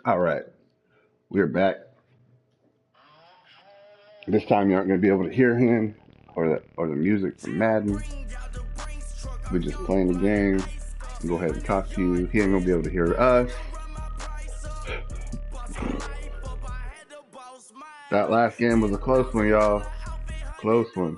All right, we're back. This time you aren't going to be able to hear him or the music from Madden. We're just playing the game. Go ahead and talk to you. He ain't going to be able to hear us. That last game was a close one, y'all. Close one.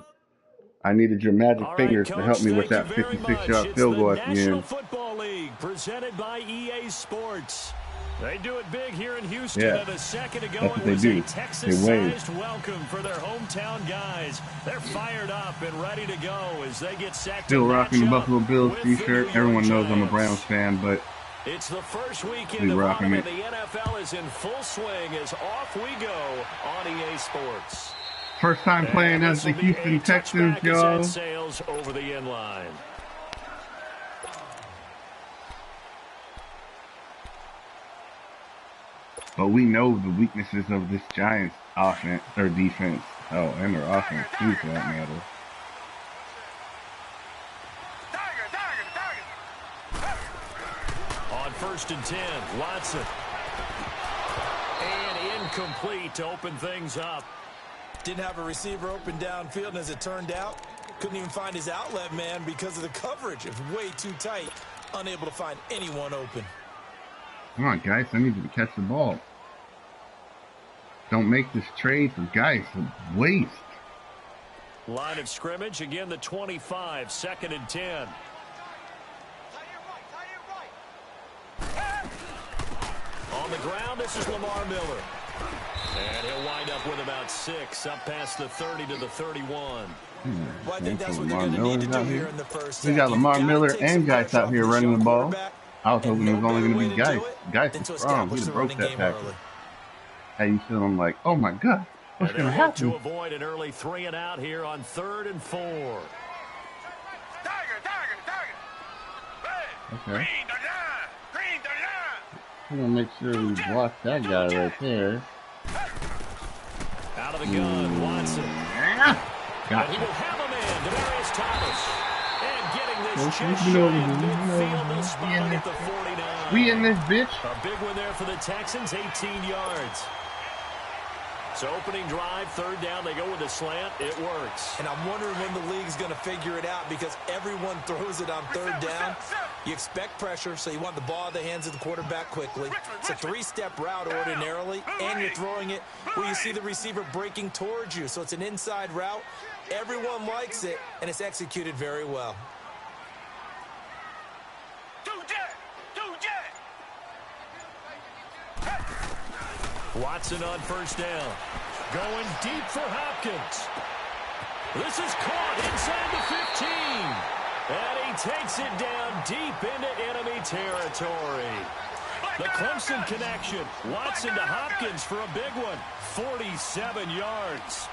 I needed your magic fingers to help me with that 56-yard field goal at the end. Football League presented by EA Sports. They do it big here in Houston. Yeah, and a second ago, that's what they do. They wave. Welcome for their hometown guys. They're fired up and ready to go as they get set. Still rocking the Buffalo Bills t-shirt. Everyone knows I'm a Browns fan, but it's the first weekend of autumn, and the NFL is in full swing as off we go on EA Sports. First time playing as the Houston Texans, y'all. Sails over the end line. But we know the weaknesses of this Giants offense or defense. Oh, and their offense too, for that matter. On 1st and 10, Watson. And incomplete to open things up. Didn't have a receiver open downfield, and as it turned out, couldn't even find his outlet man because of the coverage. It was way too tight, unable to find anyone open. Come on, guys. I need you to catch the ball. Don't make this trade for guys a waste. Line of scrimmage, again the 25, 2nd and 10. On the ground, this is Lamar Miller. And he'll wind up with about 6, up past the 30 to the 31. Well, I think that's what they're going to need to do here in the first half. We got Lamar Miller and guys out here running the ball. I was hoping it was only going to be guys. Guys was strong. He broke that tackle. Hey, you feeling like, oh my God, what's going to happen? To avoid an early 3 and out here on 3rd and 4. Okay. We're going to make sure we block that guy right there. Out of the gun, Watson. Got he will have a man, Demaryius Thomas. And getting this just shy of midfield, they'll spot him at the 49. We in this bitch. A big one there for the Texans, 18 yards. So opening drive, 3rd down, they go with a slant. It works. And I'm wondering when the league's going to figure it out because everyone throws it on 3rd down. You expect pressure, so you want the ball in the hands of the quarterback quickly. It's a 3-step route ordinarily, and you're throwing it where you see the receiver breaking towards you. So it's an inside route. Everyone likes it, and it's executed very well. Watson on 1st down. Going deep for Hopkins. This is caught inside the 15. And he takes it down deep into enemy territory. The Clemson connection. Watson to Hopkins for a big one. 47 yards.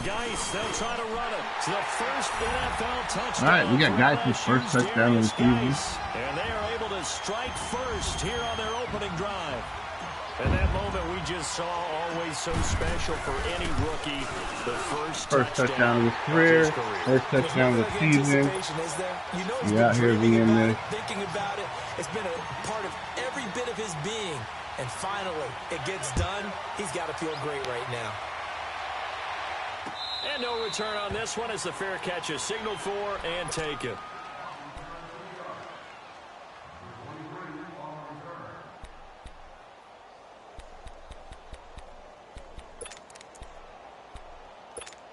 Geis, they'll try to run it. It's the first NFL touchdown. All right, we got Geis' first touchdown of the season. And they are able to strike first here on their opening drive. And that moment we just saw, always so special for any rookie. The first touchdown of his career, first touchdown of the season. Yeah, out here being this. Thinking about it, it's been a part of every bit of his being. And finally, it gets done. He's got to feel great right now. And no return on this one as the fair catch is signaled for and taken.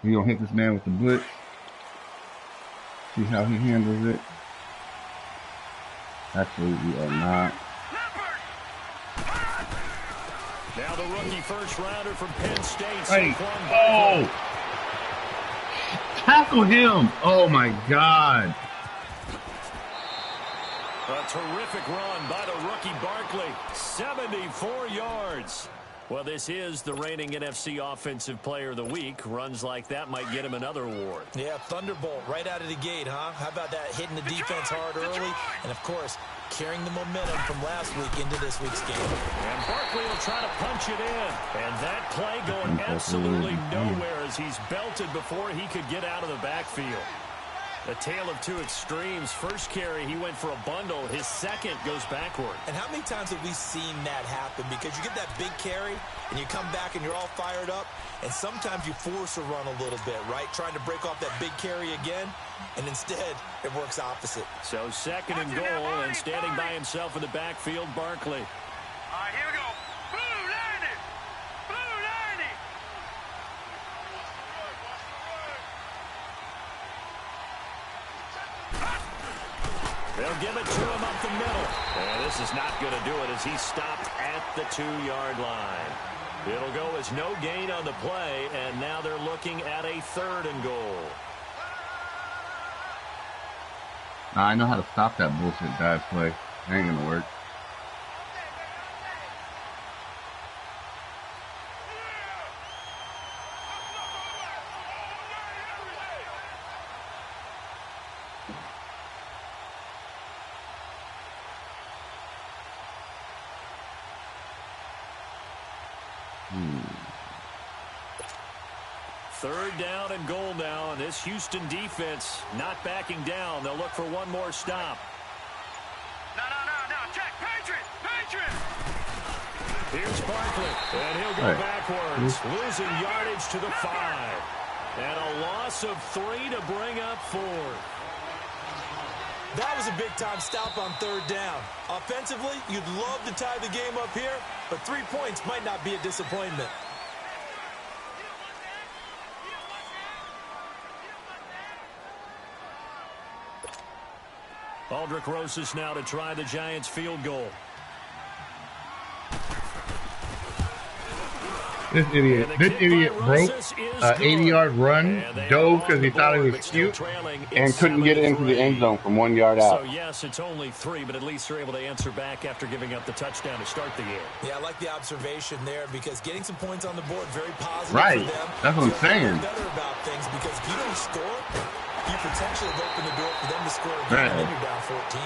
We're going to hit this man with the blitz. See how he handles it. Actually, we are not. Now the rookie first rounder from Penn State. Hey. Oh! Tackle him! Oh my God! A terrific run by the rookie Barkley. 74 yards. Well, this is the reigning NFC Offensive Player of the Week. Runs like that might get him another award. Yeah, Thunderbolt right out of the gate, huh? How about that, hitting the defense hard early? And, of course, carrying the momentum from last week into this week's game. And Barkley will try to punch it in. And that play going absolutely nowhere as he's belted before he could get out of the backfield. A tale of two extremes. First carry, he went for a bundle. His second goes backward. And how many times have we seen that happen? Because you get that big carry, and you come back and you're all fired up, and sometimes you force a run a little bit, right? Trying to break off that big carry again, and instead it works opposite. So second and goal, and standing by himself in the backfield, Barkley. All right, here we go. Blue 90. Blue 90. They'll give it to him up the middle. And this is not going to do it as he stopped at the 2-yard line. It'll go as no gain on the play, and now they're looking at a 3rd and goal. Nah, I know how to stop that bullshit dive play. It ain't gonna work. Third down and goal now, and this Houston defense not backing down. They'll look for one more stop. No. Check. Patriot. Here's Barkley, and he'll go backwards, losing yardage to the 5. And a loss of 3 to bring up 4. That was a big-time stop on 3rd down. Offensively, you'd love to tie the game up here, but 3 points might not be a disappointment. Aldrick Rosas now to try the Giants field goal. This idiot broke an 80-yard run, dove because he thought he was cute, and couldn't get it into the end zone from 1 yard out. So, yes, it's only 3, but at least they're able to answer back after giving up the touchdown to start the game. Yeah, I like the observation there because getting some points on the board, very positive right. for them. That's what I'm saying. Better about things because if you don't score, you potentially have opened the door for them to score again, and then you're down 14.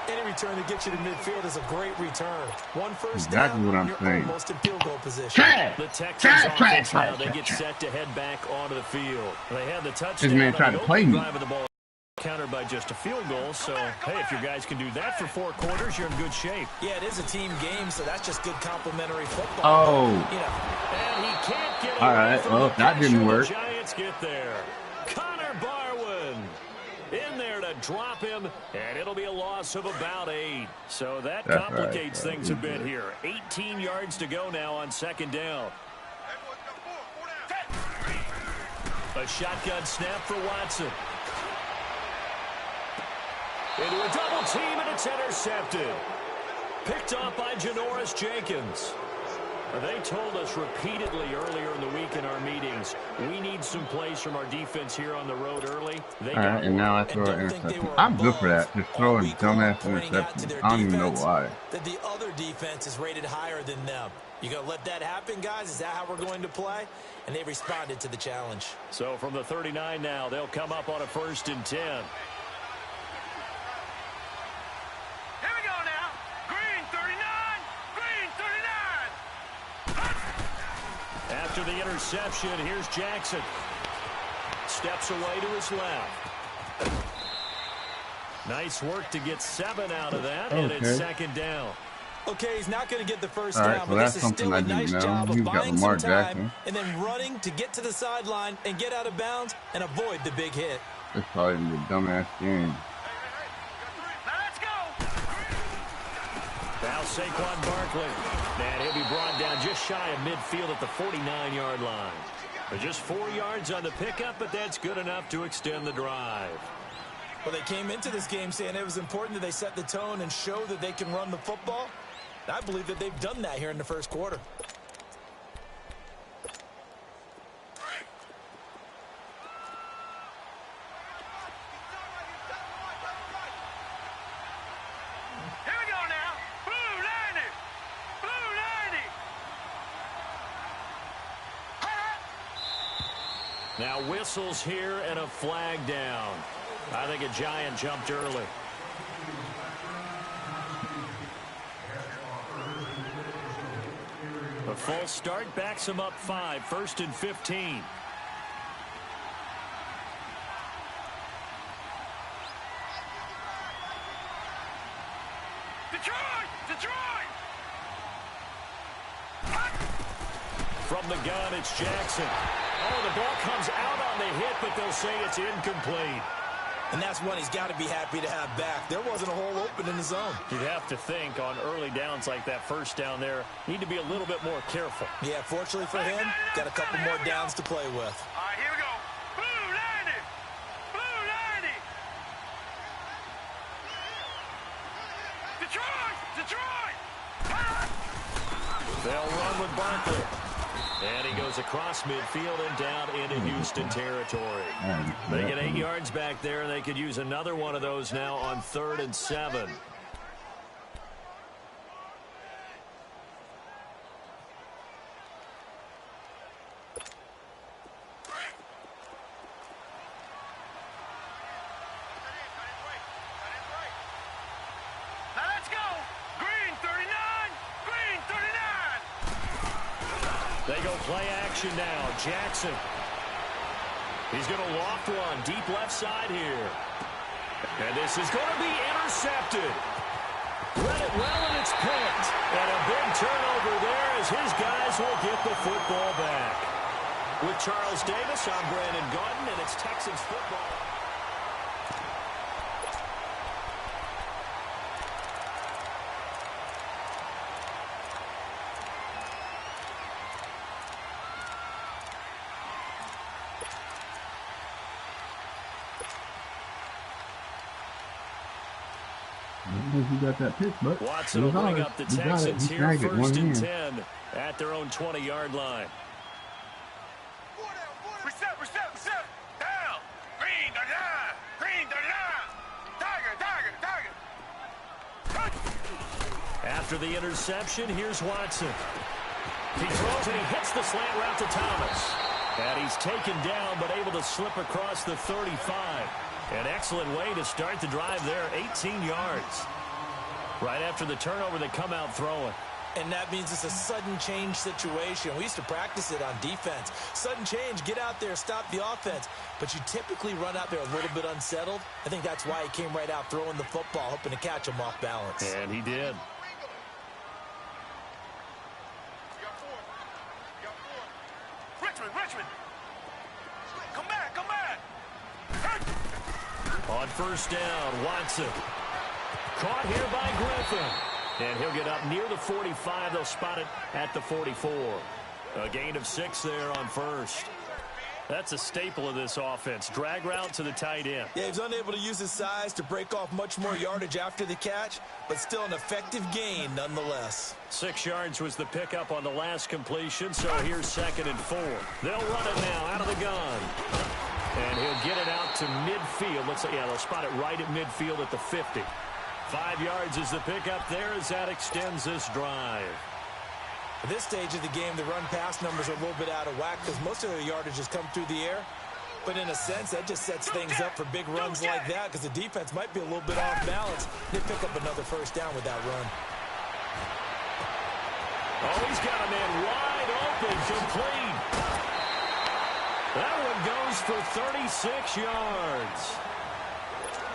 Any return that gets you to midfield is a great return. One first exactly down, what I'm you're saying. almost in field goal position. The Texans offense now, they get set to head back onto the field. They had the touchdown. This man tried to play me. Drive of the ball countered by just a field goal. So, hey, if your guys can do that for 4 quarters, you're in good shape. Yeah, it is a team game, so that's just good complimentary football. Oh. You know. And he can't get all right. Well, if that didn't work. The Giants get there. Connor Barwin in there to drop him, and it'll be a loss of about 8. So that complicates things a bit here. 18 yards to go now on 2nd down. A shotgun snap for Watson. Into a double team, and it's intercepted. Picked off by Janoris Jenkins. They told us repeatedly earlier in the week in our meetings, we need some plays from our defense here on the road early. All right, and now I throw an interception. I'm good for that. Just throwing dumbass interceptions. I don't even know why. That the other defense is rated higher than them. You gonna let that happen, guys? Is that how we're going to play? And they responded to the challenge. So from the 39 now, they'll come up on a 1st and 10. After the interception, here's Jackson. Steps away to his left. Nice work to get 7 out of that, and it's 2nd down. Okay, he's not going to get the first right, down, so but this is still a nice job of buying some time and then running to get to the sideline and get out of bounds and avoid the big hit. It's probably going to be a dumbass game. Let's go. Now Saquon Barkley. And he'll be brought down just shy of midfield at the 49-yard line. But just 4 yards on the pickup, but that's good enough to extend the drive. Well, they came into this game saying it was important that they set the tone and show that they can run the football. I believe that they've done that here in the first quarter. Here we go now. Blue 90. Blue 90. Now whistles here and a flag down. I think a Giant jumped early. A full start backs him up 5, 1st and 15. Detroit! Detroit! From the gun, it's Jackson. Oh, the ball comes out on the hit, but they'll say it's incomplete. And that's one he's got to be happy to have back. There wasn't a hole open in the zone. You'd have to think on early downs like that first down there, need to be a little bit more careful. Yeah, fortunately for him, got a couple more downs to play with. All right, here we go. Blue 90! Blue 90! Detroit! Detroit! They'll run with Barkley. And he goes across midfield and down into Houston territory. They get 8 yards back there, and they could use another one of those now on 3rd and 7. Now let's go! Green 39! Green 39! They go play action now. Jackson. He's going to loft one. Deep left side here. And this is going to be intercepted. Read it well, and it's picked. And a big turnover there as his guys will get the football back. With Charles Davis, I'm Brandon Gordon, and it's Texans football. You got that pick, but Watson will bring up the Texans here, 1st and 10 at their own 20-yard line. Reset! Down! Green 39! Green 39! Tiger! After the interception, here's Watson. He throws and he hits the slant route to Thomas. And he's taken down but able to slip across the 35. An excellent way to start the drive there, 18 yards. Right after the turnover, they come out throwing. And that means it's a sudden change situation. We used to practice it on defense. Sudden change, get out there, stop the offense. But you typically run out there a little bit unsettled. I think that's why he came right out throwing the football, hoping to catch him off balance. And he did. Richmond! Come back! On 1st down, Watson. Caught here by Griffin. And he'll get up near the 45. They'll spot it at the 44. A gain of 6 there on 1st. That's a staple of this offense. Drag route to the tight end. Yeah, he's unable to use his size to break off much more yardage after the catch, but still an effective gain nonetheless. 6 yards was the pickup on the last completion, so here's 2nd and 4. They'll run it now out of the gun. And he'll get it out to midfield. Looks like, yeah, they'll spot it right at midfield at the 50. 5 yards is the pickup there as that extends this drive. At this stage of the game, the run-pass numbers are a little bit out of whack because most of their yardage has come through the air. But in a sense, that just sets things up for big runs like that because the defense might be a little bit off balance. They pick up another 1st down with that run. Oh, he's got a man wide open, complete. That one goes for 36 yards.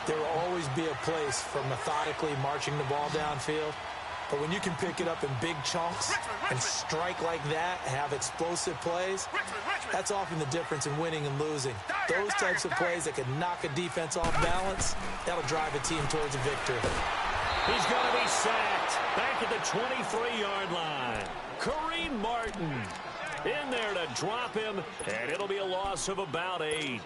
There will always be a place for methodically marching the ball downfield. But when you can pick it up in big chunks and strike like that, have explosive plays, that's often the difference in winning and losing. Those types of plays that can knock a defense off balance, that'll drive a team towards a victory. He's going to be sacked back at the 23-yard line. Kareem Martin in there to drop him, and it'll be a loss of about 8.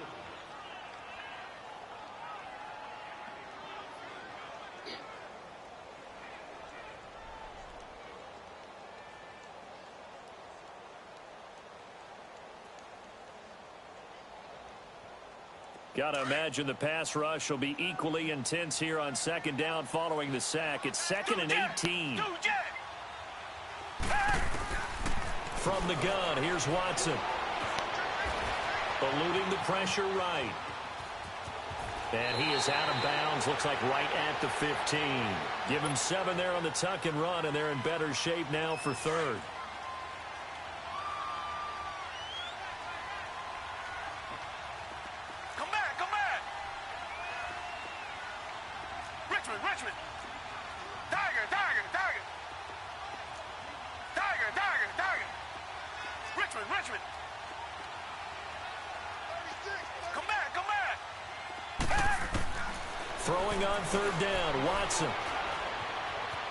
Got to imagine the pass rush will be equally intense here on 2nd down following the sack. It's 2nd and 18. From the gun, here's Watson. Eluding the pressure right. And he is out of bounds, looks like right at the 15. Give him 7 there on the tuck and run, and they're in better shape now for 3rd. Richmond! Tiger! Throwing on third down, Watson.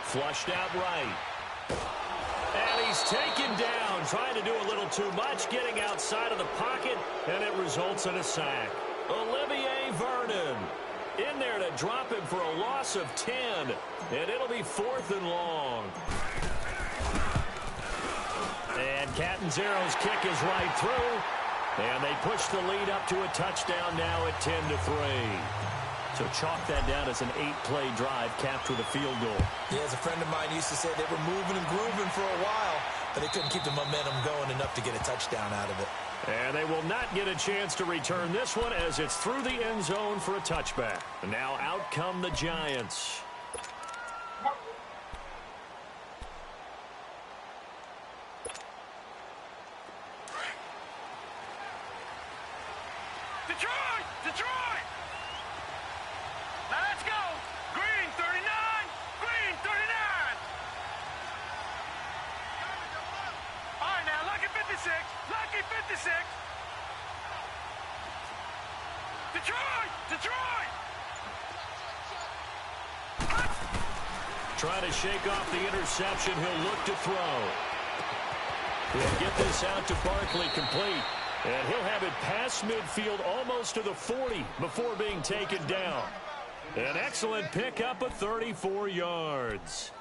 Flushed out right. And he's taken down, trying to do a little too much, getting outside of the pocket, and it results in a sack. Olivier Vernon in there to drop him for a loss of 10, and it'll be 4th and long. And Catanzaro's kick is right through, and they push the lead up to a touchdown now at 10-3. So chalk that down as an 8-play drive capped with a field goal. Yeah, as a friend of mine used to say, they were moving and grooving for a while, but they couldn't keep the momentum going enough to get a touchdown out of it. And they will not get a chance to return this one as it's through the end zone for a touchback. And now out come the Giants. Detroit! Detroit! Now let's go! Green 39! Green 39! All right, now, Lucky 56! Lucky 56! Detroit! Detroit! Trying to shake off the interception. He'll look to throw. He'll get this out to Barkley, complete. And he'll have it past midfield almost to the 40 before being taken down. An excellent pickup of 34 yards.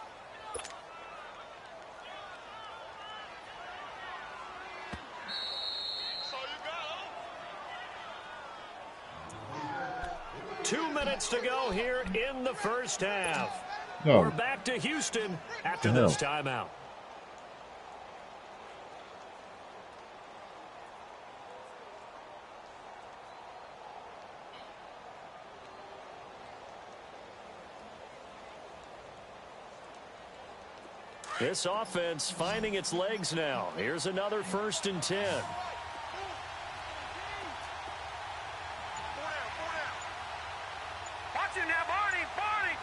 So you got 2 minutes to go here in the first half. Oh. We're back to Houston after this timeout. This offense finding its legs now. Here's another 1st and 10. Watch him now, Barney! Barney!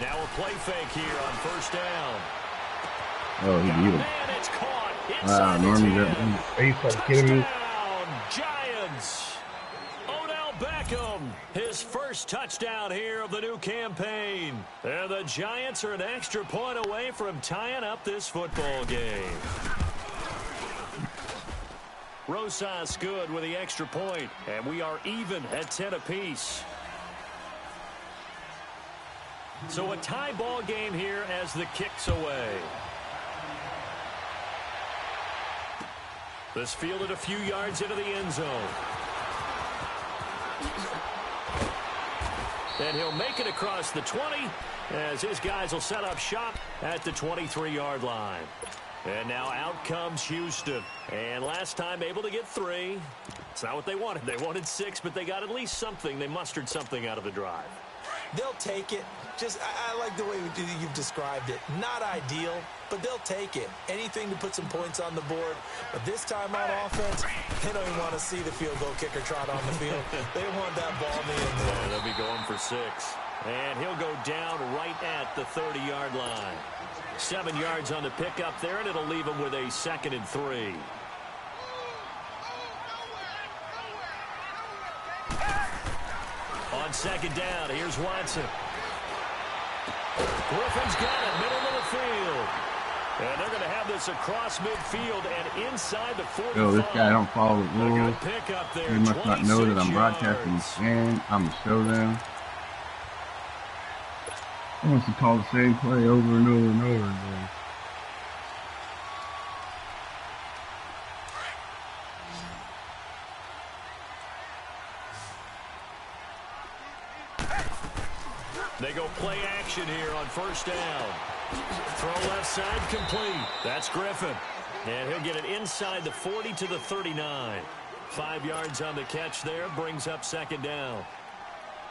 Now a play fake here on 1st down. Oh, he beat him. Man, it's caught. Wow, Normie's at his face. Are you kidding me? Touchdown, Giants. Odell Beckham, his first touchdown here of the new campaign. And the Giants are an extra point away from tying up this football game. Rosas good with the extra point, and we are even at 10 apiece. So a tie ball game here as the kick's away. This fielded a few yards into the end zone. And he'll make it across the 20 as his guys will set up shop at the 23-yard line. And now out comes Houston. And last time able to get 3. It's not what they wanted. They wanted 6, but they got at least something. They mustered something out of the drive. They'll take it. Just, I like the way you've described it. Not ideal, but they'll take it. Anything to put some points on the board. But this time on offense, they don't even want to see the field goal kicker trot on the field. They want that ball in the end zone. Yeah, they'll be going for 6. And he'll go down right at the 30-yard line. 7 yards on the pickup there, and it'll leave him with a 2nd and 3. On 2nd down, here's Watson. Griffin's got it, middle of the field. And they're going to have this across midfield and inside the 45. Yo, this guy don't follow the rules. Pick up there, He must not know that I'm broadcasting yards. and I'm going to show them. He wants to call the same play over and over and over again. They go play action here on 1st down. Throw left side complete. That's Griffin. And he'll get it inside the 40 to the 39. 5 yards on the catch there. Brings up 2nd down.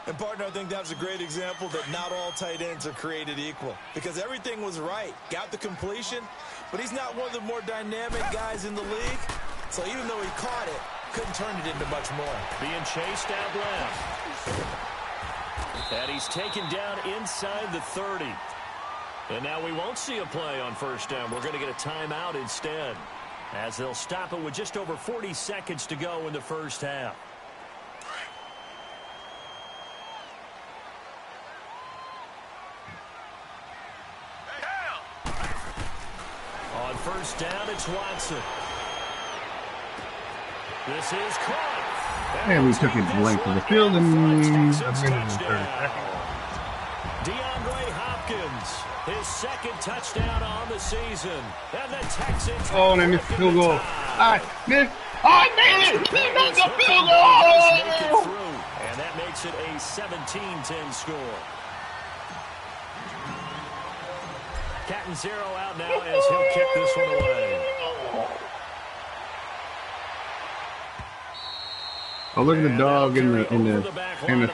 And, partner, I think that was a great example that not all tight ends are created equal. Because everything was right. Got the completion, but he's not one of the more dynamic guys in the league. So even though he caught it, couldn't turn it into much more. Being chased out left. And he's taken down inside the 30. And now we won't see a play on 1st down. We're going to get a timeout instead, as they'll stop it with just over 40 seconds to go in the first half. first down, it's Watson. This is caught. And we took it length of the field in a minute and 30 seconds. DeAndre Hopkins, his second touchdown on the season. And the Texans. Oh, and I missed the field goal. I missed. I made it! He made the field goal! And that makes it a 17-10 score. Catanzaro out now as he'll kick this one away. Oh, look at the dog in the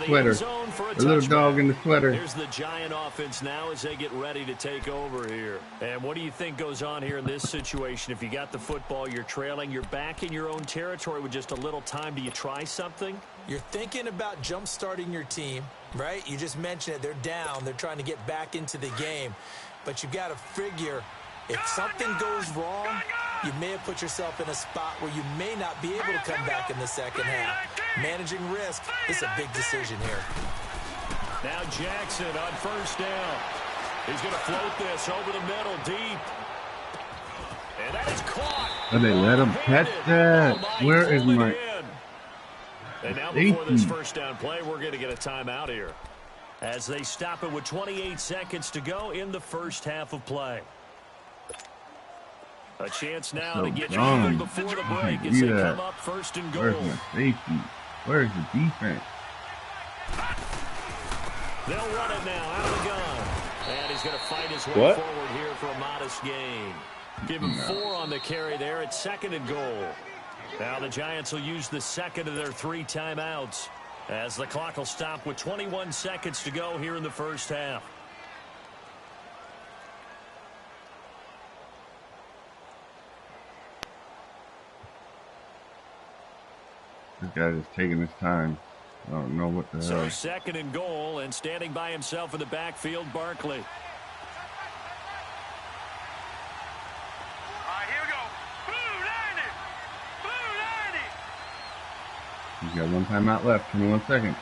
sweater. The little dog in the sweater. Here's the Giant offense now as they get ready to take over here. And what do you think goes on here in this situation? If you got the football, you're trailing, you're back in your own territory with just a little time. Do you try something? You're thinking about jump-starting your team, right? You just mentioned it. They're down. They're trying to get back into the game. But you've got to figure, if something goes wrong, you may have put yourself in a spot where you may not be able to come back in the second half. Managing risk is a big decision here. Now Jackson on first down. He's going to float this over the middle deep. And that is caught. And they let him catch that. Where is my... And now before this first down play, we're going to get a timeout here, as they stop it with 28 seconds to go in the first half of play. A chance now to get you even before the break as they come up first and goal. Where's my safety? Where's the defense? They'll run it now out of the gun. And he's going to fight his way forward here for a modest gain. Give him 4 on the carry there at second and goal. Now the Giants will use the second of their 3 timeouts, as the clock will stop with 21 seconds to go here in the first half. This guy is taking his time. I don't know what the hell. So second and goal, and standing by himself in the backfield, Barkley. He's got 1 timeout left, 21 seconds.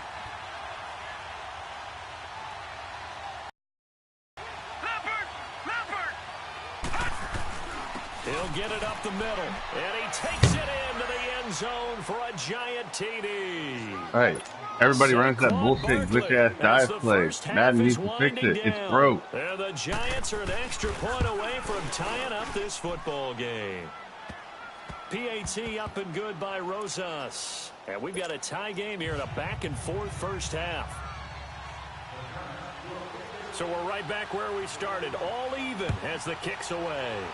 He'll get it up the middle, and he takes it into the end zone for a Giant TD. All right, everybody runs that bullshit glitch-ass dive play. Madden needs to fix it. It's broke. And the Giants are an extra point away from tying up this football game. PAT up and good by Rosas. And we've got a tie game here in a back-and-forth first half. So we're right back where we started, all even as the kick's away.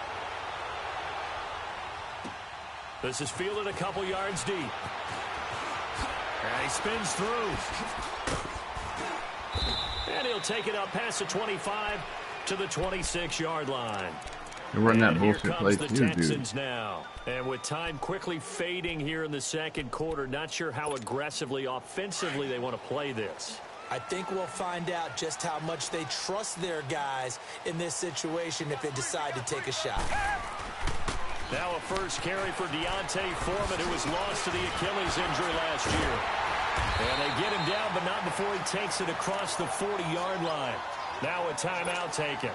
This is fielded a couple yards deep. And he spins through. And he'll take it up past the 25 to the 26-yard line. They run that bullshit play too, Texans dude. Now. And with time quickly fading here in the second quarter, not sure how aggressively, offensively they want to play this. I think we'll find out just how much they trust their guys in this situation if they decide to take a shot. Now a first carry for Deontay Foreman, who was lost to the Achilles injury last year. And they get him down, but not before he takes it across the 40-yard line. Now a timeout taken.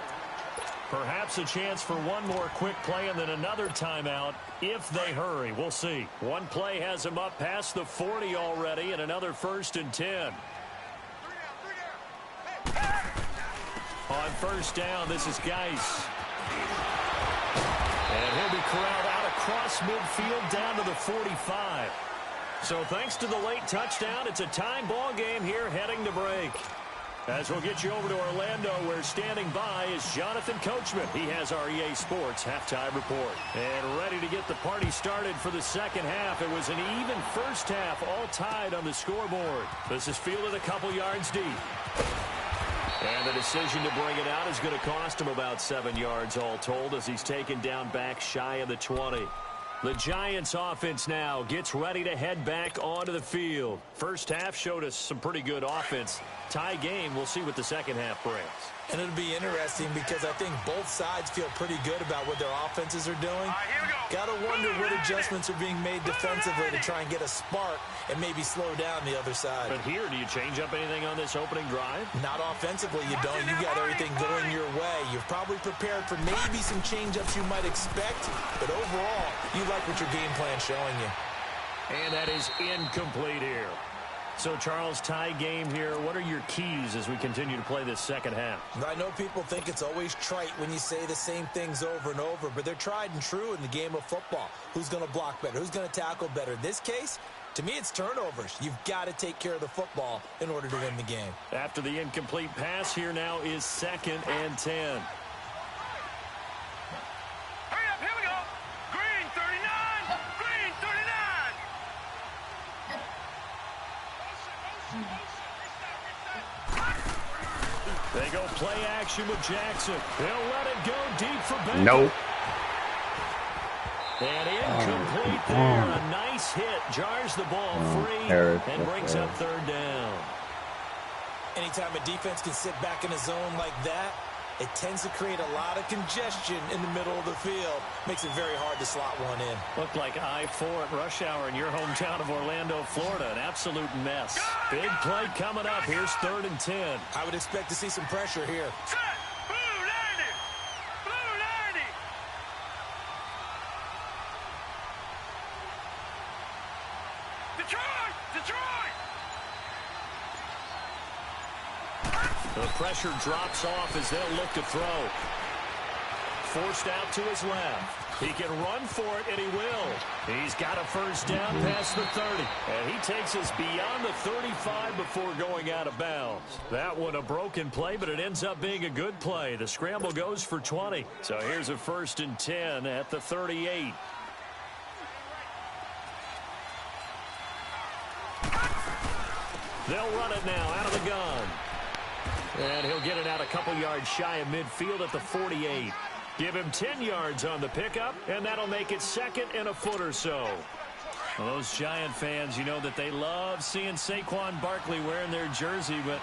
Perhaps a chance for one more quick play and then another timeout if they hurry. We'll see. One play has him up past the 40 already, and another 1st and 10. On first down, this is Geis. And he'll be corralled out across midfield down to the 45. So thanks to the late touchdown, it's a tie ball game here heading to break. As we'll get you over to Orlando, where standing by is Jonathan Coachman. He has our EA Sports halftime report. And ready to get the party started for the second half. It was an even first half, all tied on the scoreboard. This is fielded a couple yards deep. And the decision to bring it out is going to cost him about 7 yards all told, as he's taken down back shy of the 20. The Giants offense now gets ready to head back onto the field. First half showed us some pretty good offense. Tie game, we'll see what the second half brings. And it'll be interesting because I think both sides feel pretty good about what their offenses are doing. Here we go. Gotta wonder what adjustments are being made defensively to try and get a spark and maybe slow down the other side. But here, do you change up anything on this opening drive? Not offensively, you don't. You got everything going your way. You're probably prepared for maybe some change-ups you might expect, but overall, you like what your game plan's showing you. And that is incomplete here. So, Charles, tie game here. What are your keys as we continue to play this second half? I know people think it's always trite when you say the same things over and over, but they're tried and true in the game of football. Who's going to block better? Who's going to tackle better? In this case, to me, it's turnovers. You've got to take care of the football in order to win the game. After the incomplete pass, here now is 2nd and 10. Hurry up, here we go. Green 39. Green 39. They go play action with Jackson. They'll let it go deep for Baker. Nope. And incomplete there. A nice hit. Jars the ball free and brings up 3rd down. Anytime a defense can sit back in a zone like that, it tends to create a lot of congestion in the middle of the field. Makes it very hard to slot one in. Looked like I-4 at rush hour in your hometown of Orlando, Florida. An absolute mess. Big play coming up. Here's 3rd and 10. I would expect to see some pressure here. Set. Blue 90. Blue 90. Detroit. Detroit. The pressure drops off as they'll look to throw. Forced out to his left. He can run for it, and he will. He's got a 1st down past the 30. And he takes us beyond the 35 before going out of bounds. That one a broken play, but it ends up being a good play. The scramble goes for 20. So here's a 1st and 10 at the 38. They'll run it now out of the gun. And he'll get it out a couple yards shy of midfield at the 48. Give him 10 yards on the pickup, and that'll make it 2nd and a foot or so. Well, those Giant fans, you know that they love seeing Saquon Barkley wearing their jersey, but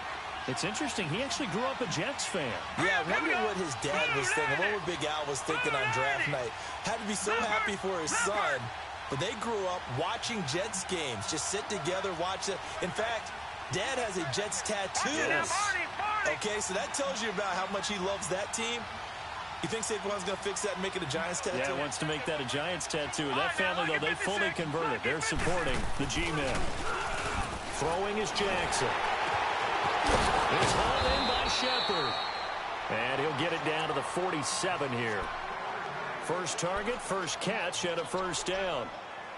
it's interesting. He actually grew up a Jets fan. Yeah, I wonder what his dad was thinking. What Big Al was thinking on draft night. Had to be so happy for his son, but they grew up watching Jets games. Just sit together, watch it. In fact, Dad has a Jets tattoo. Okay, so that tells you about how much he loves that team. You think Saquon's going to fix that and make it a Giants tattoo? Yeah, he wants to make that a Giants tattoo. That family, though, they fully converted. They're supporting the G-men. Throwing is Jackson. It's hauled in by Shepard. And he'll get it down to the 47 here. First target, first catch, and a 1st down.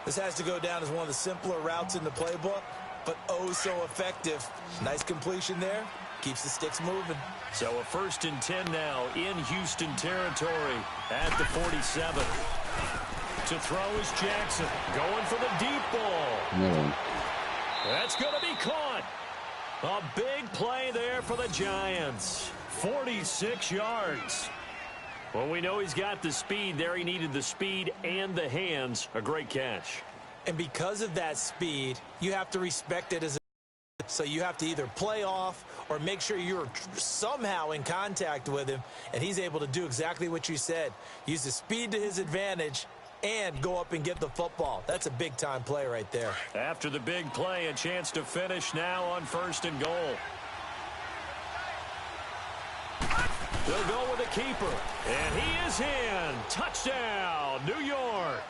This has to go down as one of the simpler routes in the playbook, but oh so effective. Nice completion there. Keeps the sticks moving. So a 1st and 10 now in Houston territory at the 47. To throw is Jackson. Going for the deep ball. That's going to be caught. A big play there for the Giants. 46 yards. Well, we know he's got the speed there. He needed the speed and the hands. A great catch. And because of that speed, you have to respect it as a so you have to either play off or make sure you're somehow in contact with him, and he's able to do exactly what you said. Use the speed to his advantage and go up and get the football. That's a big-time play right there. After the big play, a chance to finish now on 1st and goal. They'll go with the keeper, and he is in. Touchdown, New York.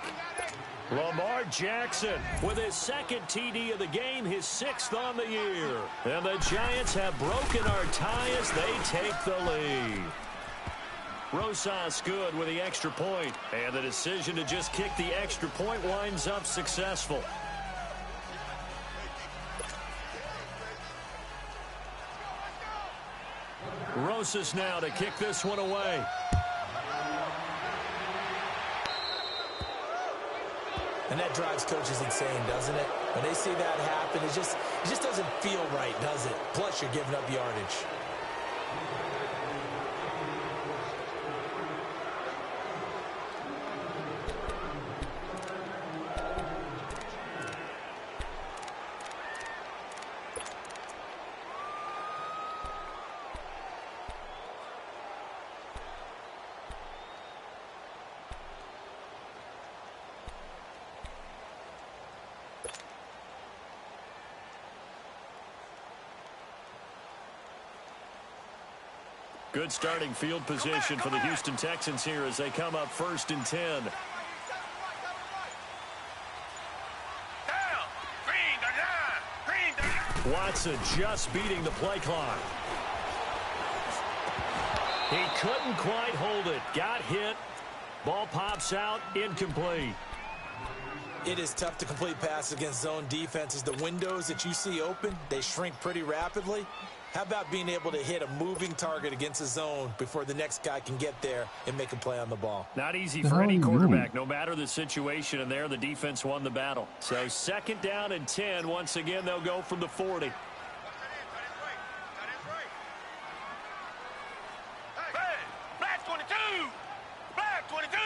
Lamar Jackson with his 2nd TD of the game, his 6th on the year. And the Giants have broken our tie as they take the lead. Rosas good with the extra point, and the decision to just kick the extra point winds up successful. Rosas now to kick this one away. And that drives coaches insane, doesn't it? When they see that happen, it just doesn't feel right, does it? Plus, you're giving up yardage. Good starting field position for the Houston Texans here as they come up 1st and 10. Watson just beating the play clock. He couldn't quite hold it. Got hit. Ball pops out. Incomplete. It is tough to complete passes against zone defenses. The windows that you see open, they shrink pretty rapidly. How about being able to hit a moving target against a zone before the next guy can get there and make a play on the ball? Not easy for any quarterback, no matter the situation, and there the defense won the battle. So 2nd down and 10. Once again, they'll go from the 40. Black 22! Black 22!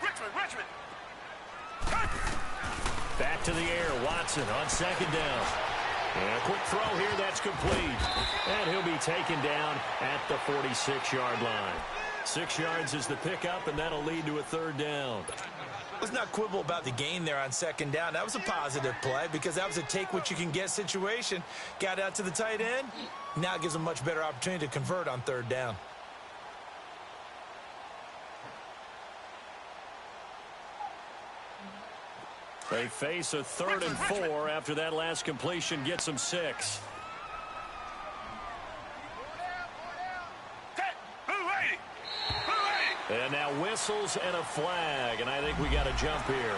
Richmond! Back to the air. Watson on 2nd down. And a quick throw here, that's complete. And he'll be taken down at the 46-yard line. 6 yards is the pickup, and that'll lead to a 3rd down. Let's not quibble about the gain there on 2nd down. That was a positive play because that was a take-what-you-can-get situation. Got out to the tight end. Now it gives them a much better opportunity to convert on 3rd down. They face a 3rd and 4 after that last completion gets them 6. And now whistles and a flag, and I think we got a jump here.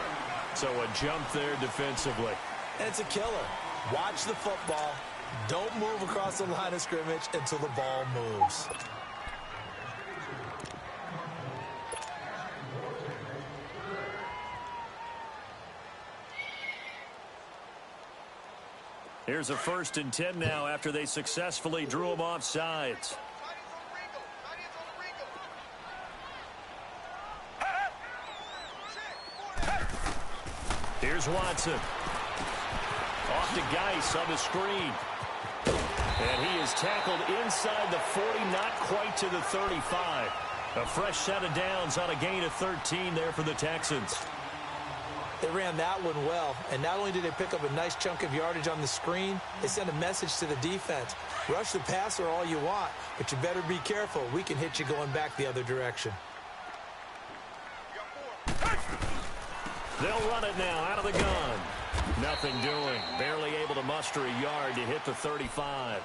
So a jump there defensively. And it's a killer. Watch the football. Don't move across the line of scrimmage until the ball moves. Here's a 1st and 10 now after they successfully drew him off sides. Here's Watson. Off to Geis on the screen. And he is tackled inside the 40, not quite to the 35. A fresh set of downs on a gain of 13 there for the Texans. They ran that one well, and not only did they pick up a nice chunk of yardage on the screen, they sent a message to the defense. Rush the passer all you want, but you better be careful. We can hit you going back the other direction. They'll run it now out of the gun. Nothing doing. Barely able to muster a yard to hit the 35.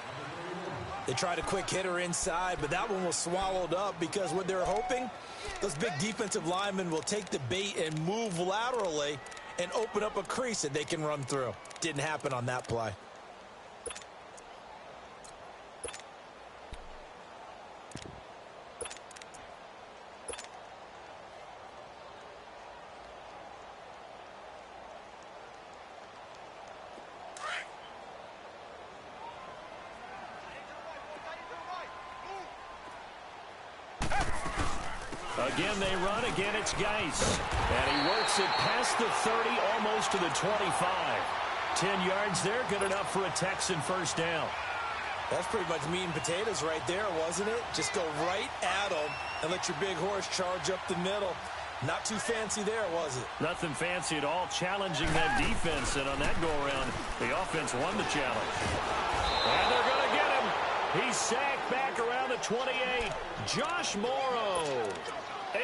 They tried a quick hitter inside, but that one was swallowed up because what they're hoping, those big defensive linemen will take the bait and move laterally and open up a crease that they can run through. Didn't happen on that play. Again, they run. Again, it's Geis. And he works it past the 30, almost to the 25. 10 yards there, good enough for a Texan 1st down. That's pretty much meat and potatoes right there, wasn't it? Just go right at them and let your big horse charge up the middle. Not too fancy there, was it? Nothing fancy at all, challenging that defense. And on that go-around, the offense won the challenge. And they're going to get him. He's sacked back around the 28. Josh Morrow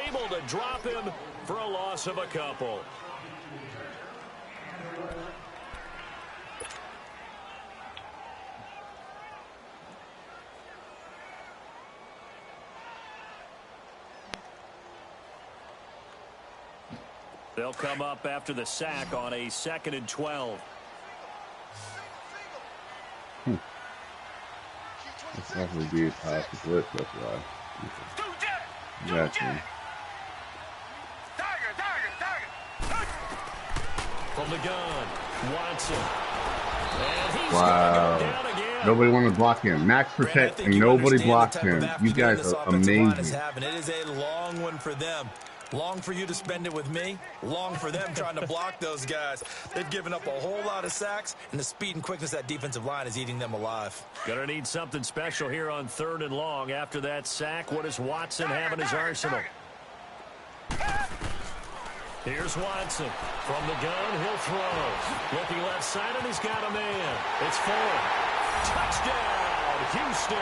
able to drop him for a loss of a couple. They'll come up after the sack on a 2nd and 12. That's definitely be a pass to blitz, that's why. Gotcha. From the gun, Watson. And he's Wow. going to go down again. Nobody wanted to block him. Max protect, and nobody blocked him. You guys are amazing. It is a long one for them. Long for you to spend it with me. Long for them trying to block those guys. They've given up a whole lot of sacks, and the speed and quickness of that defensive line is eating them alive. Gonna need something special here on 3rd and long. After that sack, what does Watson have in his arsenal? Here's Watson. From the gun, he'll throw. Looking left side, and he's got a man. It's Ford. Touchdown! Houston.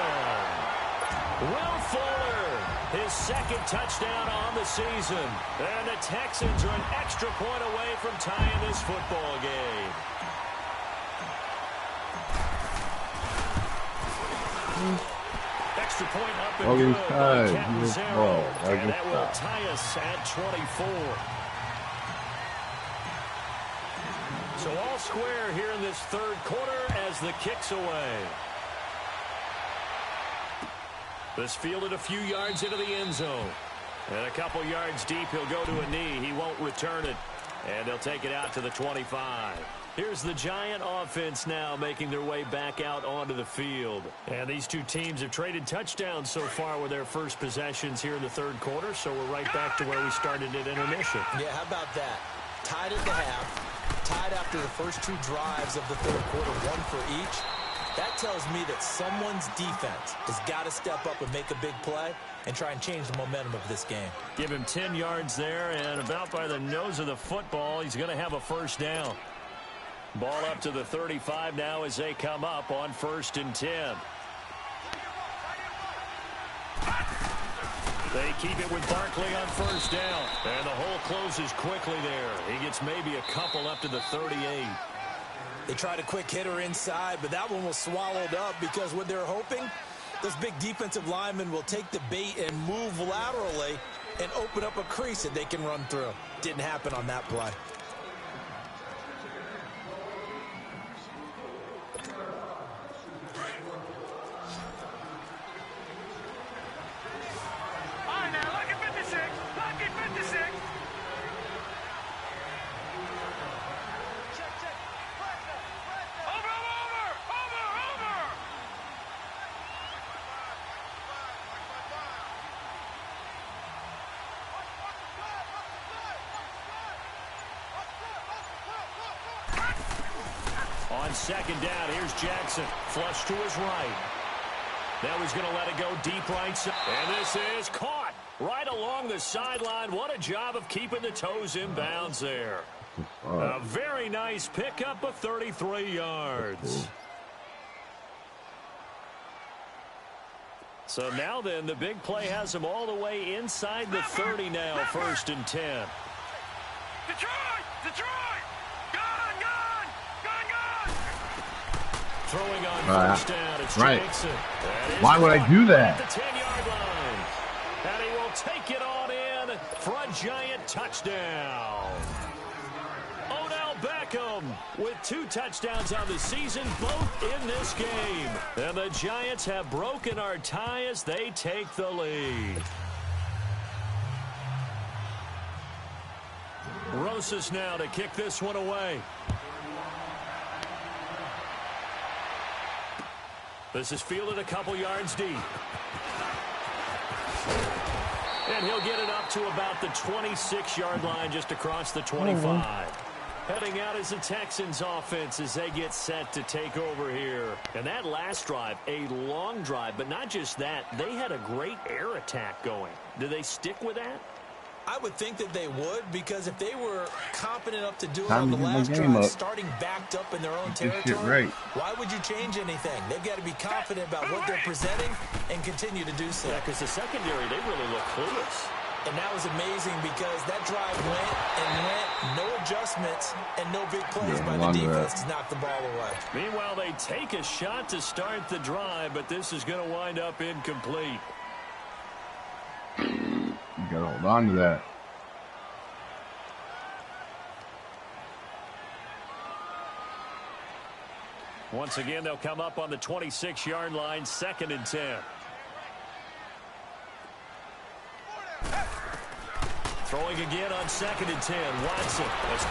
Will Fuller, his second touchdown on the season. And the Texans are an extra point away from tying this football game. Extra point up and good by Captain Zero. And that will tie us at 24. So all square here in this third quarter as the kick's away. This fielded a few yards into the end zone. And a couple yards deep, he'll go to a knee. He won't return it. And they'll take it out to the 25. Here's the Giant offense now making their way back out onto the field. And these two teams have traded touchdowns so far with their first possessions here in the third quarter. So we're right back to where we started at intermission. Yeah, how about that? Tied at the half, tied after the first two drives of the third quarter, one for each. That tells me that someone's defense has got to step up and make a big play and try and change the momentum of this game. Give him 10 yards there, and about by the nose of the football, he's going to have a first down. Ball up to the 35 now as they come up on 1st and 10. They keep it with Barkley on first down, and the hole closes quickly there. He gets maybe a couple up to the 38. They tried a quick hitter inside, but that one was swallowed up because what they're hoping, those big defensive linemen will take the bait and move laterally and open up a crease that they can run through. Didn't happen on that play. All right, now, look at 56. Look at 56. On second down, here's Jackson. Flush to his right. Now he's going to let it go deep right side. And this is caught right along the sideline. What a job of keeping the toes in bounds there. A very nice pickup of 33 yards. So now then, the big play has him all the way inside the 30 now, 1st and 10. Detroit! Detroit! Gone! Gone! Gone! Gone! Throwing on first down, it's Jackson. Why would I do that? At the 10-yard line. And he will take it on in for a Giant touchdown. Odell Beckham with 2 touchdowns on the season, both in this game. And the Giants have broken our tie as they take the lead. Rosas now to kick this one away. This is fielded a couple yards deep. And he'll get it up to about the 26-yard line just across the 25. Heading out is the Texans offense as they get set to take over here. And that last drive, a long drive, but not just that, they had a great air attack going. Do they stick with that? I would think that they would, because if they were confident enough to do it on the last drive, starting backed up in their own territory, why would you change anything? They've got to be confident about what they're presenting and continue to do so. Yeah, because the secondary, they really look clueless. And that was amazing because that drive went and went, no adjustments and no big plays by the defense to knock the ball away. Meanwhile, they take a shot to start the drive, but this is going to wind up incomplete. You gotta hold on to that. Once again, they'll come up on the 26-yard line, 2nd and 10. Throwing again on 2nd and 10. Watson.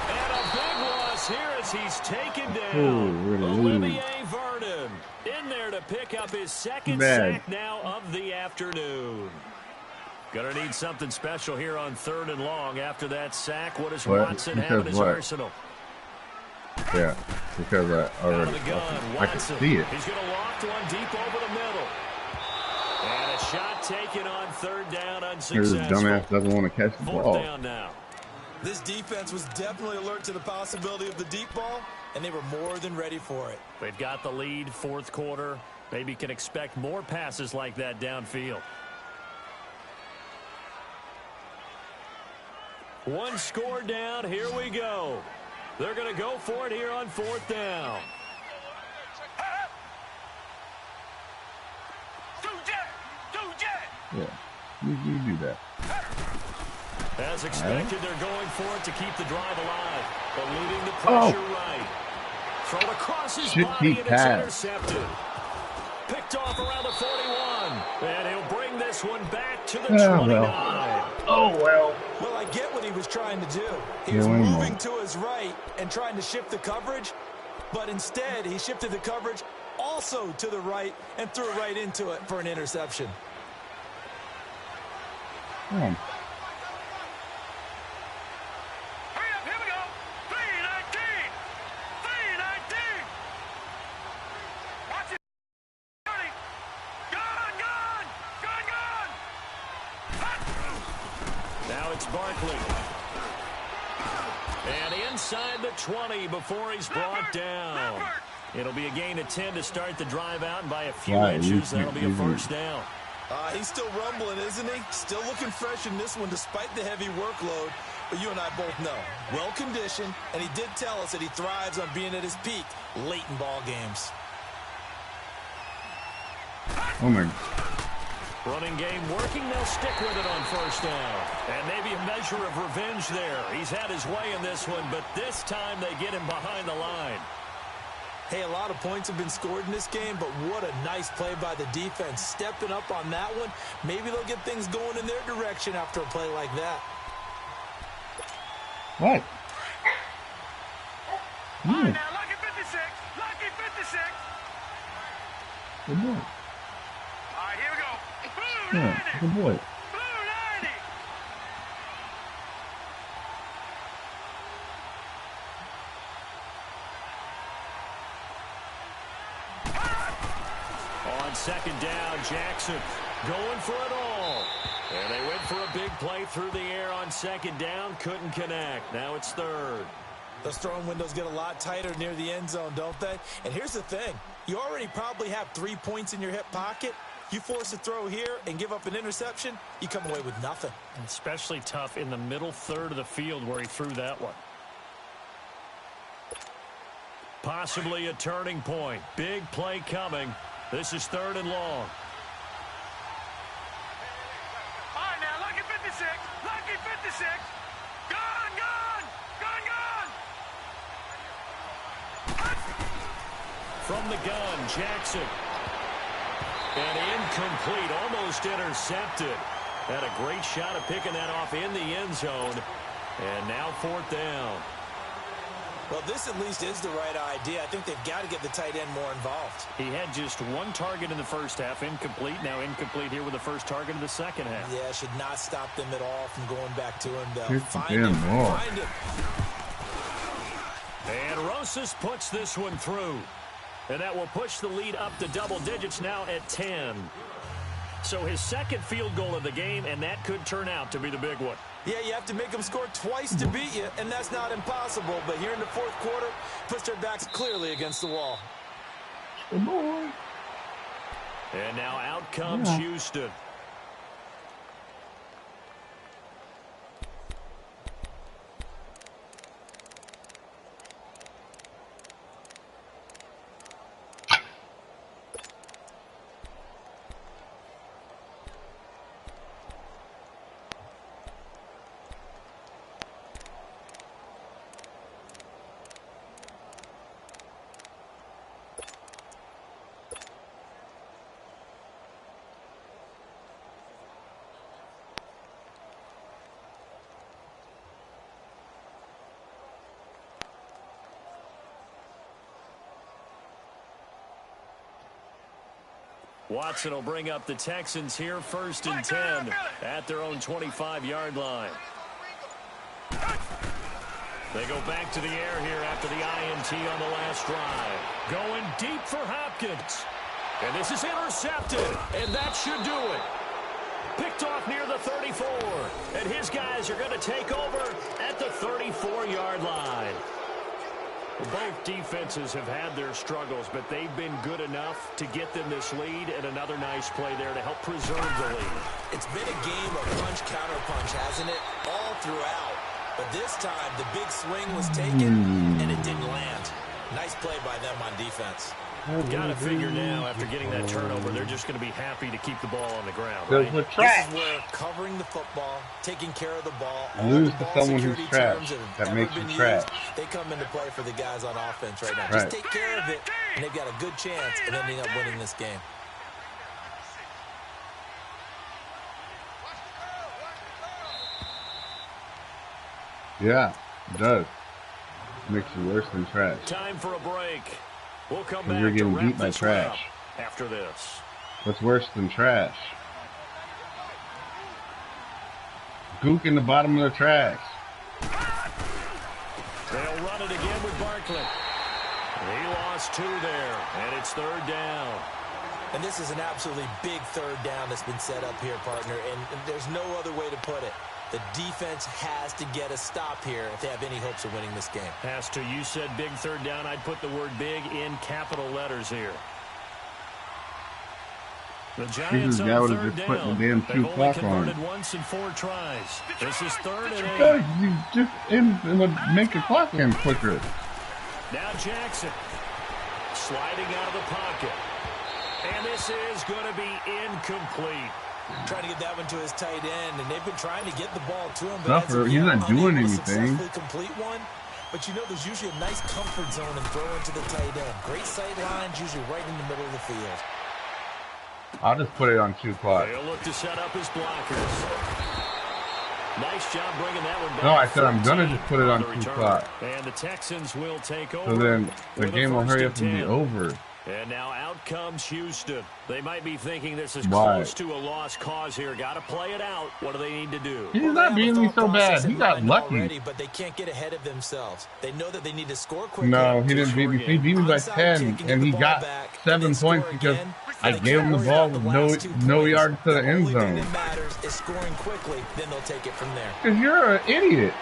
And a big loss here as he's taken down. Olivier Vernon in there to pick up his second sack now of the afternoon. Gonna need something special here on 3rd and long after that sack. What does Watson have in his arsenal? Yeah, because I already I can see it. He's gonna loft one deep over the middle. And a shot taken on 3rd down unsuccessful. This dumbass doesn't want to catch the ball. 4th down now. This defense was definitely alert to the possibility of the deep ball, and they were more than ready for it. They've got the lead, 4th quarter. Maybe can expect more passes like that downfield. One score down. Here we go. They're going to go for it here on 4th down. Yeah, you do that. As expected, they're going for it to keep the drive alive. But leading the pressure right. Thrown across his body, and it's intercepted. Picked off around the 41. And he'll bring this one back to the 29. Oh, well. Well, I get what he was trying to do. He was moving to his right and trying to shift the coverage, but instead he shifted the coverage also to the right and threw it right into it for an interception. Yeah. Here we go. 319. 319. Watch it. Gone. Now it's Barkley. And inside the 20 before he's brought down. It'll be a gain of 10 to start the drive out, and by a few inches, that'll be a first down. He's still rumbling, isn't he? Still looking fresh in this one despite the heavy workload. But you and I both know, well-conditioned, and he did tell us that he thrives on being at his peak late in ball games. Oh, my. Running game working. They'll stick with it on first down. And maybe a measure of revenge there. He's had his way in this one, but this time they get him behind the line. Hey, a lot of points have been scored in this game, but what a nice play by the defense. Stepping up on that one, maybe they'll get things going in their direction after a play like that. What? All right, now, lucky 56. Lucky 56. Good boy. All right, here we go. Blue 90. Yeah, good boy. Blue 90. On second down, Jackson going for it all. And they went for a big play through the air on second down. Couldn't connect. Now it's third. Those throwing windows get a lot tighter near the end zone, don't they? And here's the thing. You already probably have 3 points in your hip pocket. You force a throw here and give up an interception, you come away with nothing. Especially tough in the middle third of the field where he threw that one. Possibly a turning point. Big play coming. This is third and long. All right, now, lucky 56. Lucky 56. Gone, gone. Gone, gone. From the gun, Jackson. And incomplete, almost intercepted. Had a great shot at picking that off in the end zone. And now fourth down. Well, this at least is the right idea. I think they've got to get the tight end more involved. He had just one target in the first half, incomplete. Now incomplete here with the first target of the second half. Yeah, should not stop them at all from going back to him. They'll Here's find the damn him. ball. Find him. And Rosas puts this one through. And that will push the lead up to double digits now at 10. So his second field goal of the game, and that could turn out to be the big one. Yeah, you have to make them score twice to beat you, and that's not impossible. But here in the fourth quarter, puts their backs clearly against the wall. Good boy. And now out comes Houston. Watson will bring up the Texans here, first and 10 at their own 25-yard line. They go back to the air here after the INT on the last drive. Going deep for Hopkins. And this is intercepted, and that should do it. Picked off near the 34, and his guys are going to take over at the 34-yard line. Well, both defenses have had their struggles, but they've been good enough to get them this lead, and another nice play there to help preserve the lead. It's been a game of punch-counter-punch, hasn't it? All throughout. But this time, the big swing was taken, and it didn't land. Nice play by them on defense. Got to figure now, after getting that turnover, they're just going to be happy to keep the ball on the ground, right? This is where covering the football, taking care of the ball, lose to someone who's trash. That makes you trash. They come into play for the guys on offense right now. Just take care of it, and they've got a good chance of ending up winning this game. Yeah, it does. Makes you worse than trash. Time for a break. We'll come back you're getting to beat by this trash. After this. What's worse than trash? Gook in the bottom of the trash. They'll run it again with Barkley. He lost 2 there, and it's 3rd down. And this is an absolutely big 3rd down that's been set up here, partner, and there's no other way to put it. The defense has to get a stop here if they have any hopes of winning this game. Has to. You said big 3rd down. I'd put the word big in capital letters here. The Giants on 3rd down. They've only converted once in 4 tries. This is 3rd and 8. You just it would make the clock end quicker. Now Jackson sliding out of the pocket. And this is going to be incomplete. Trying to get that one to his tight end, and they've been trying to get the ball to him. But he's not doing anything. Complete one, but you know there's usually a nice comfort zone in throwing to the tight end. Great sight lines, usually right in the middle of the field. I'll just put it on 2 o'clock. They'll look to set up his blockers. Nice job bringing that one back. No, I said I'm going to just put it on 2 o'clock. And the Texans will take over. So then the game will hurry up and be over. And now out comes Houston. They might be thinking this is close to a lost cause here. Got to play it out. What do they need to do? He's not beating me so bad. He got lucky. Already, but they can't get ahead of themselves. They know that they need to score quickly. No, he didn't beat me. He beat me by 10, and he got 7 points because I gave him the ball with no yards to the end zone. That matters is scoring quickly. Then they'll take it from there. Because you're an idiot.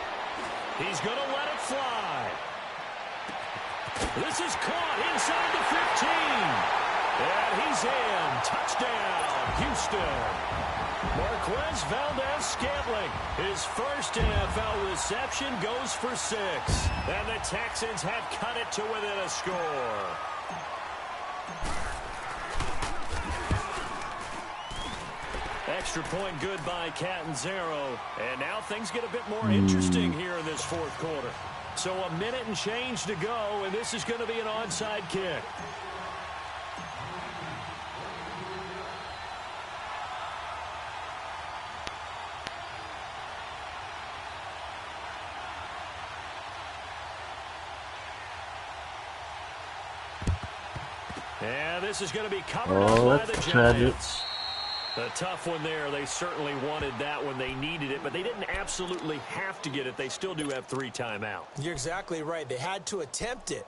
He's going to let it fly. This is caught inside the 15. And he's in. Touchdown, Houston. Marquez Valdez-Scantling. His first NFL reception goes for 6. And the Texans have cut it to within a score. Extra point good by Catanzaro. And now things get a bit more interesting here in this 4th quarter. So a minute and change to go, and this is going to be an onside kick. And this is going to be covered up by the Giants. A tough one there. They certainly wanted that one. They needed it, but they didn't absolutely have to get it. They still do have 3 timeouts. You're exactly right. They had to attempt it.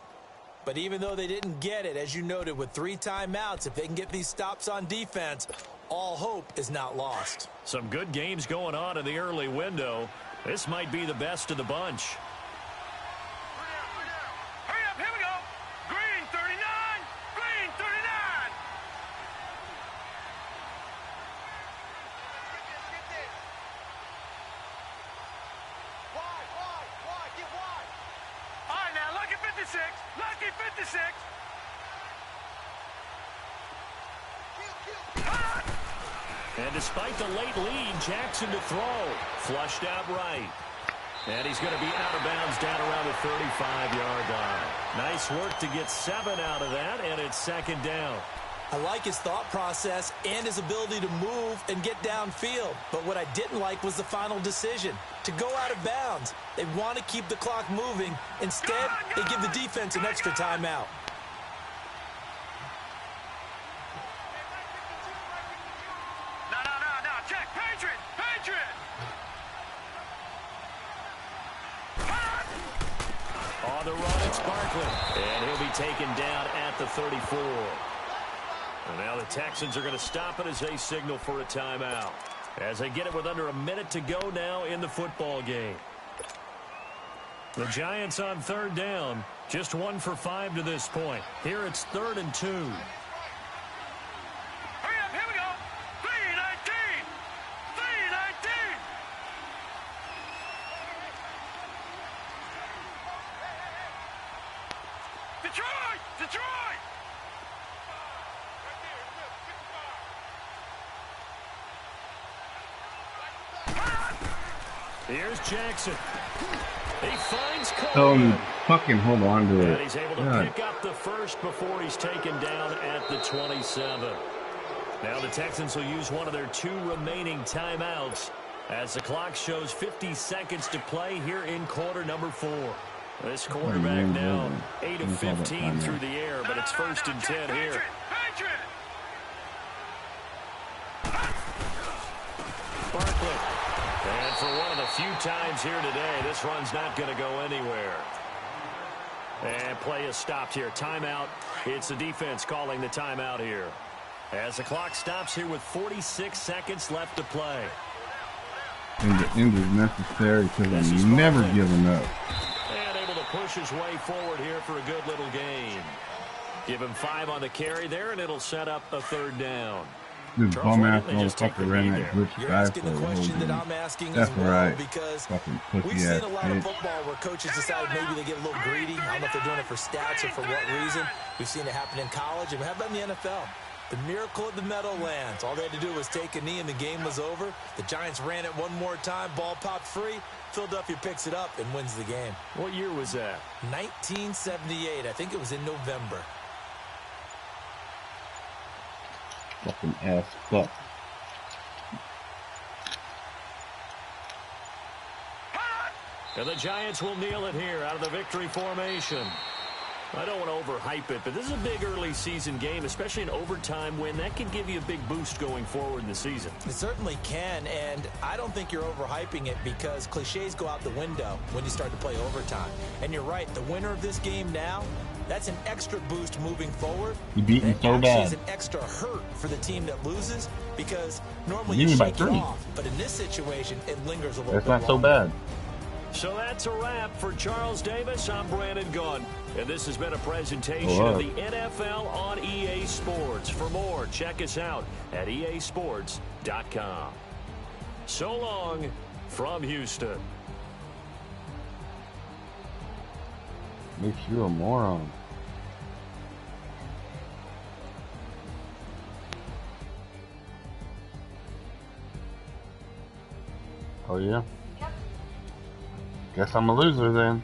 But even though they didn't get it, as you noted, with 3 timeouts, if they can get these stops on defense, all hope is not lost. Some good games going on in the early window. This might be the best of the bunch. Hurry up, here we go. Green 39, green 39. Wide, get wide. All right, now, lucky 56, lucky 56. And despite the late lead, Jackson to throw. Flushed out right. And he's going to be out of bounds down around the 35-yard line. Nice work to get 7 out of that, and it's 2nd down. I like his thought process and his ability to move and get downfield. But what I didn't like was the final decision, to go out of bounds. They want to keep the clock moving. Instead, they give the defense an extra timeout. No, check, Patriot. On the run, it's Barkley. And he'll be taken down at the 34. And now the Texans are going to stop it as they signal for a timeout. As they get it with under a minute to go now in the football game. The Giants on 3rd down. Just 1 for 5 to this point. Here it's 3rd and 2. Hurry up, here we go. 3-19. 3-19. Detroit! Detroit! Here's Jackson. He finds Tell him Coleman. fucking hold on to And it. he's able to God. pick up the first before he's taken down at the 27. Now the Texans will use one of their 2 remaining timeouts as the clock shows 50 seconds to play here in quarter number 4. This quarterback now 8 of 15 through the air, but it's 1st and 10 here. Barkley. And for one of the few times here today, this run's not going to go anywhere. And play is stopped here. Timeout. It's the defense calling the timeout here. As the clock stops here with 46 seconds left to play. And the end is necessary because I'm never giving up. And able to push his way forward here for a good little gain. Give him 5 on the carry there, and it'll set up a 3rd down. This bum-ass motherfucker ran that glitch You're guy asking for the the whole question that game. I'm asking That's as well, right. because Fucking we've pussy seen ass a lot of bitch. football where coaches decide maybe they get a little greedy. I don't know if they're doing it for stats or for what reason. We've seen it happen in college, and we have that in the NFL. The miracle of the Meadowlands. All they had to do was take a knee, and the game was over. The Giants ran it one more time. Ball popped free. Philadelphia picks it up and wins the game. What year was that? 1978. I think it was in November. Fucking ass fuck. And the Giants will kneel it here out of the victory formation. I don't want to overhype it, but this is a big early season game, especially an overtime win. That can give you a big boost going forward in the season. It certainly can, and I don't think you're overhyping it because cliches go out the window when you start to play overtime. And you're right, the winner of this game now, that's an extra boost moving forward. You beat me so bad. It's an extra hurt for the team that loses because normally You you beat me by shake it 3. off, but in this situation, it lingers a little That's bit not so longer. bad. So that's a wrap for Charles Davis. I'm Brandon Gunn. And this has been a presentation of the NFL on EA Sports. For more, check us out at easports.com. So long from Houston. Makes you a moron. Oh yeah? Guess I'm a loser then.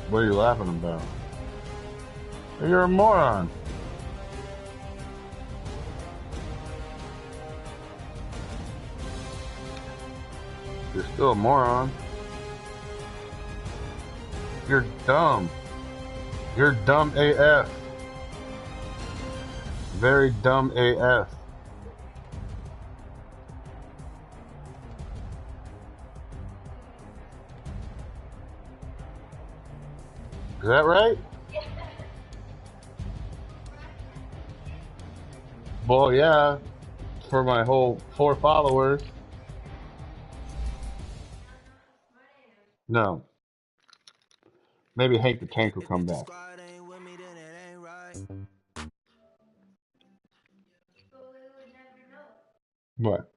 What are you laughing about? You're a moron. You're still a moron. You're dumb. You're dumb AF. Very dumb AF. Is that right? Well, yeah. For my whole 4 followers. No. Maybe Hank the Tank will come back. What?